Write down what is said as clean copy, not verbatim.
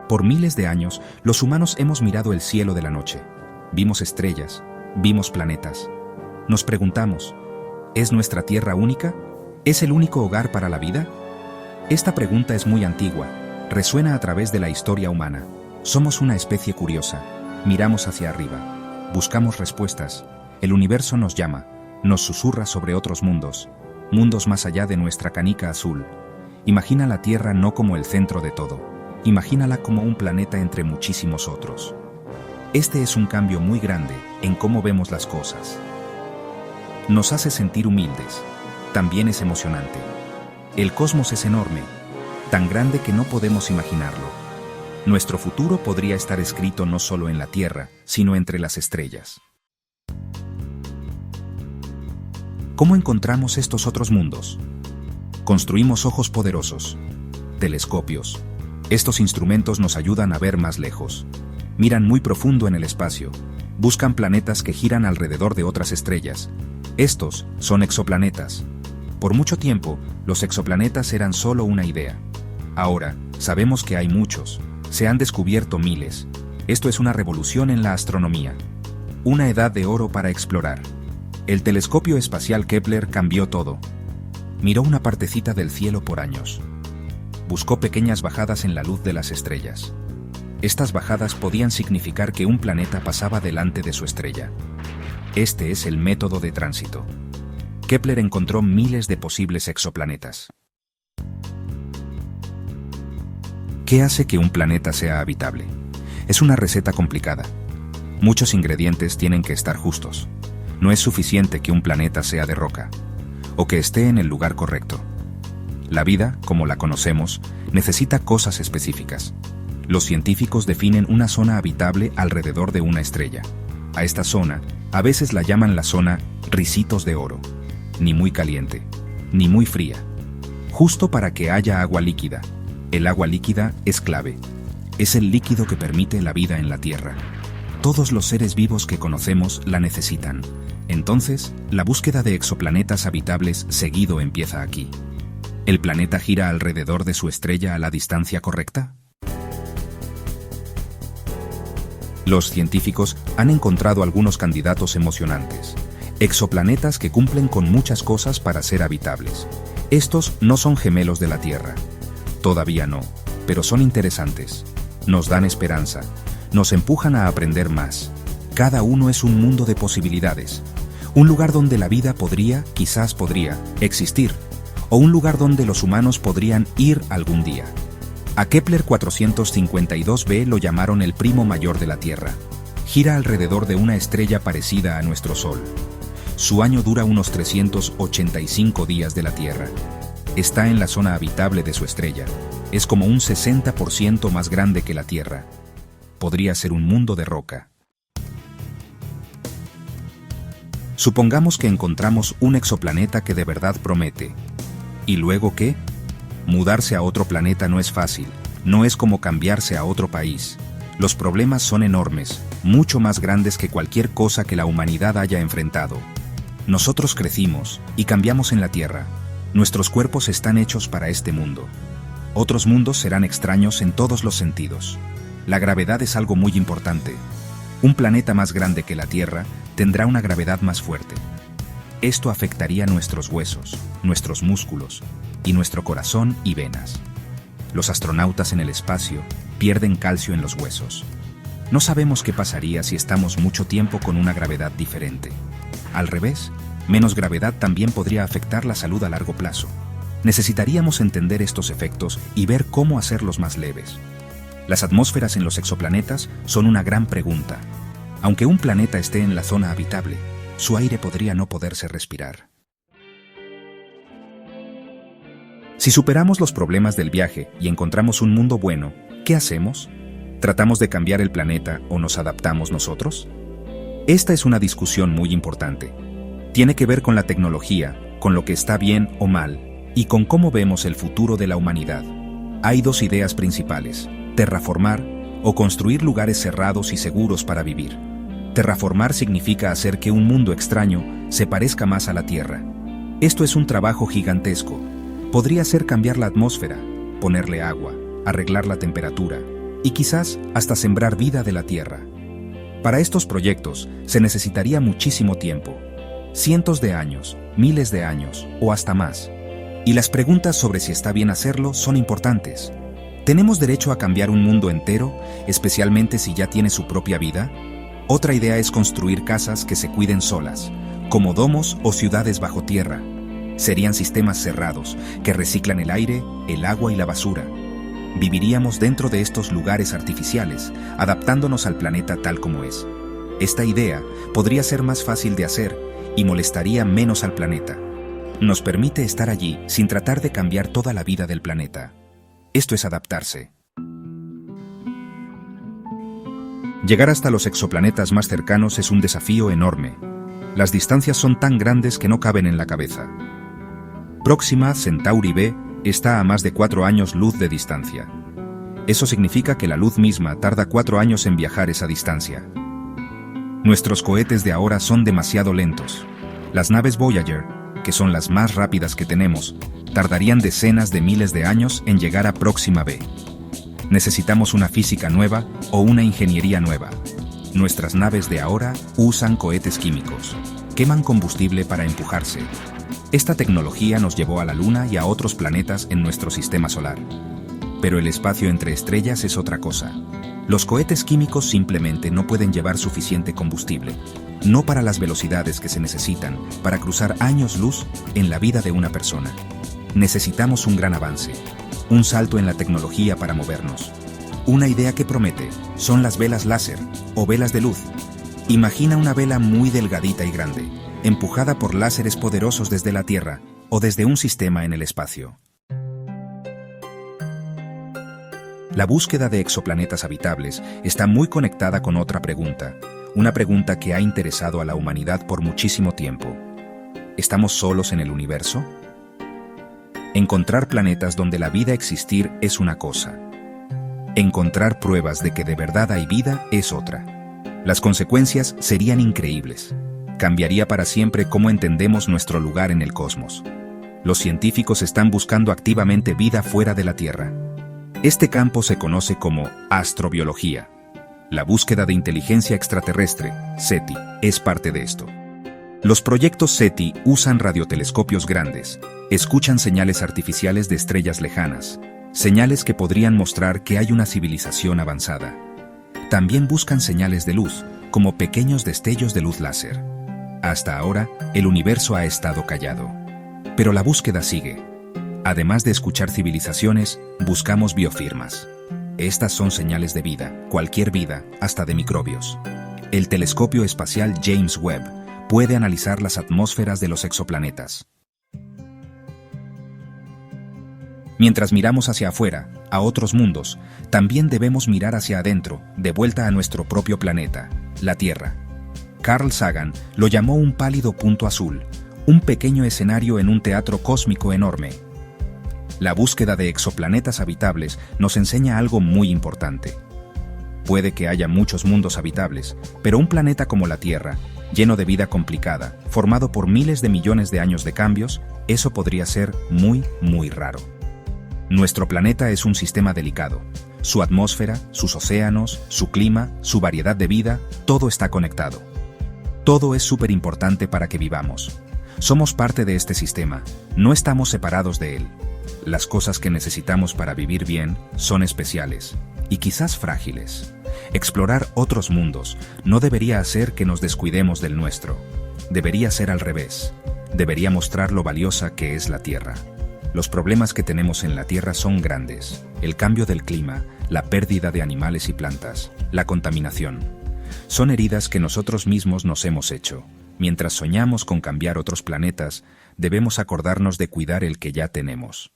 Por miles de años, los humanos hemos mirado el cielo de la noche. Vimos estrellas, vimos planetas. Nos preguntamos, ¿es nuestra Tierra única? ¿Es el único hogar para la vida? Esta pregunta es muy antigua, resuena a través de la historia humana. Somos una especie curiosa, miramos hacia arriba, buscamos respuestas. El universo nos llama, nos susurra sobre otros mundos, mundos más allá de nuestra canica azul. Imagina la Tierra no como el centro de todo, imagínala como un planeta entre muchísimos otros. Este es un cambio muy grande en cómo vemos las cosas. Nos hace sentir humildes, también es emocionante. El cosmos es enorme, tan grande que no podemos imaginarlo. Nuestro futuro podría estar escrito no solo en la Tierra, sino entre las estrellas. ¿Cómo encontramos estos otros mundos? Construimos ojos poderosos, telescopios. Estos instrumentos nos ayudan a ver más lejos. Miran muy profundo en el espacio. Buscan planetas que giran alrededor de otras estrellas. Estos son exoplanetas. Por mucho tiempo, los exoplanetas eran solo una idea. Ahora, sabemos que hay muchos. Se han descubierto miles. Esto es una revolución en la astronomía. Una edad de oro para explorar. El telescopio espacial Kepler cambió todo. Miró una partecita del cielo por años. Buscó pequeñas bajadas en la luz de las estrellas. Estas bajadas podían significar que un planeta pasaba delante de su estrella. Este es el método de tránsito. Kepler encontró miles de posibles exoplanetas. ¿Qué hace que un planeta sea habitable? Es una receta complicada. Muchos ingredientes tienen que estar justos. No es suficiente que un planeta sea de roca, o que esté en el lugar correcto. La vida, como la conocemos, necesita cosas específicas. Los científicos definen una zona habitable alrededor de una estrella. A esta zona, a veces la llaman la zona Ricitos de Oro. Ni muy caliente, ni muy fría. Justo para que haya agua líquida. El agua líquida es clave. Es el líquido que permite la vida en la Tierra. Todos los seres vivos que conocemos la necesitan. Entonces, la búsqueda de exoplanetas habitables seguido empieza aquí. ¿El planeta gira alrededor de su estrella a la distancia correcta? Los científicos han encontrado algunos candidatos emocionantes. Exoplanetas que cumplen con muchas cosas para ser habitables. Estos no son gemelos de la Tierra. Todavía no, pero son interesantes. Nos dan esperanza. Nos empujan a aprender más. Cada uno es un mundo de posibilidades. Un lugar donde la vida quizás podría, existir. O un lugar donde los humanos podrían ir algún día. A Kepler 452b lo llamaron el primo mayor de la Tierra. Gira alrededor de una estrella parecida a nuestro Sol. Su año dura unos 385 días de la Tierra. Está en la zona habitable de su estrella. Es como un 60% más grande que la Tierra. Podría ser un mundo de roca. Supongamos que encontramos un exoplaneta que de verdad promete. ¿Y luego qué? Mudarse a otro planeta no es fácil, no es como cambiarse a otro país. Los problemas son enormes, mucho más grandes que cualquier cosa que la humanidad haya enfrentado. Nosotros crecimos y cambiamos en la Tierra. Nuestros cuerpos están hechos para este mundo. Otros mundos serán extraños en todos los sentidos. La gravedad es algo muy importante. Un planeta más grande que la Tierra tendrá una gravedad más fuerte. Esto afectaría nuestros huesos, nuestros músculos, y nuestro corazón y venas. Los astronautas en el espacio pierden calcio en los huesos. No sabemos qué pasaría si estamos mucho tiempo con una gravedad diferente. Al revés, menos gravedad también podría afectar la salud a largo plazo. Necesitaríamos entender estos efectos y ver cómo hacerlos más leves. Las atmósferas en los exoplanetas son una gran pregunta. Aunque un planeta esté en la zona habitable, su aire podría no poderse respirar. Si superamos los problemas del viaje y encontramos un mundo bueno, ¿qué hacemos? ¿Tratamos de cambiar el planeta o nos adaptamos nosotros? Esta es una discusión muy importante. Tiene que ver con la tecnología, con lo que está bien o mal, y con cómo vemos el futuro de la humanidad. Hay dos ideas principales: terraformar o construir lugares cerrados y seguros para vivir. Terraformar significa hacer que un mundo extraño se parezca más a la Tierra. Esto es un trabajo gigantesco. Podría ser cambiar la atmósfera, ponerle agua, arreglar la temperatura, y quizás hasta sembrar vida de la Tierra. Para estos proyectos se necesitaría muchísimo tiempo, cientos de años, miles de años o hasta más. Y las preguntas sobre si está bien hacerlo son importantes. ¿Tenemos derecho a cambiar un mundo entero, especialmente si ya tiene su propia vida? Otra idea es construir casas que se cuiden solas, como domos o ciudades bajo tierra. Serían sistemas cerrados, que reciclan el aire, el agua y la basura. Viviríamos dentro de estos lugares artificiales, adaptándonos al planeta tal como es. Esta idea podría ser más fácil de hacer y molestaría menos al planeta. Nos permite estar allí sin tratar de cambiar toda la vida del planeta. Esto es adaptarse. Llegar hasta los exoplanetas más cercanos es un desafío enorme. Las distancias son tan grandes que no caben en la cabeza. Próxima Centauri b está a más de 4 años luz de distancia. Eso significa que la luz misma tarda 4 años en viajar esa distancia. Nuestros cohetes de ahora son demasiado lentos. Las naves Voyager, que son las más rápidas que tenemos, tardarían decenas de miles de años en llegar a Próxima b. Necesitamos una física nueva o una ingeniería nueva. Nuestras naves de ahora usan cohetes químicos. Queman combustible para empujarse. Esta tecnología nos llevó a la Luna y a otros planetas en nuestro sistema solar. Pero el espacio entre estrellas es otra cosa. Los cohetes químicos simplemente no pueden llevar suficiente combustible. No para las velocidades que se necesitan para cruzar años luz en la vida de una persona. Necesitamos un gran avance. Un salto en la tecnología para movernos. Una idea que promete son las velas láser o velas de luz. Imagina una vela muy delgadita y grande, empujada por láseres poderosos desde la Tierra o desde un sistema en el espacio. La búsqueda de exoplanetas habitables está muy conectada con otra pregunta, una pregunta que ha interesado a la humanidad por muchísimo tiempo. ¿Estamos solos en el universo? Encontrar planetas donde la vida existir es una cosa. Encontrar pruebas de que de verdad hay vida es otra. Las consecuencias serían increíbles. Cambiaría para siempre cómo entendemos nuestro lugar en el cosmos. Los científicos están buscando activamente vida fuera de la Tierra. Este campo se conoce como astrobiología. La búsqueda de inteligencia extraterrestre, SETI, es parte de esto. Los proyectos SETI usan radiotelescopios grandes, escuchan señales artificiales de estrellas lejanas, señales que podrían mostrar que hay una civilización avanzada. También buscan señales de luz, como pequeños destellos de luz láser. Hasta ahora, el universo ha estado callado. Pero la búsqueda sigue. Además de escuchar civilizaciones, buscamos biofirmas. Estas son señales de vida, cualquier vida, hasta de microbios. El telescopio espacial James Webb puede analizar las atmósferas de los exoplanetas. Mientras miramos hacia afuera, a otros mundos, también debemos mirar hacia adentro, de vuelta a nuestro propio planeta, la Tierra. Carl Sagan lo llamó un pálido punto azul, un pequeño escenario en un teatro cósmico enorme. La búsqueda de exoplanetas habitables nos enseña algo muy importante. Puede que haya muchos mundos habitables, pero un planeta como la Tierra, lleno de vida complicada, formado por miles de millones de años de cambios, eso podría ser muy, muy raro. Nuestro planeta es un sistema delicado. Su atmósfera, sus océanos, su clima, su variedad de vida, todo está conectado. Todo es súper importante para que vivamos. Somos parte de este sistema, no estamos separados de él. Las cosas que necesitamos para vivir bien son especiales y quizás frágiles. Explorar otros mundos no debería hacer que nos descuidemos del nuestro. Debería ser al revés. Debería mostrar lo valiosa que es la Tierra. Los problemas que tenemos en la Tierra son grandes. El cambio del clima, la pérdida de animales y plantas, la contaminación. Son heridas que nosotros mismos nos hemos hecho. Mientras soñamos con cambiar otros planetas, debemos acordarnos de cuidar el que ya tenemos.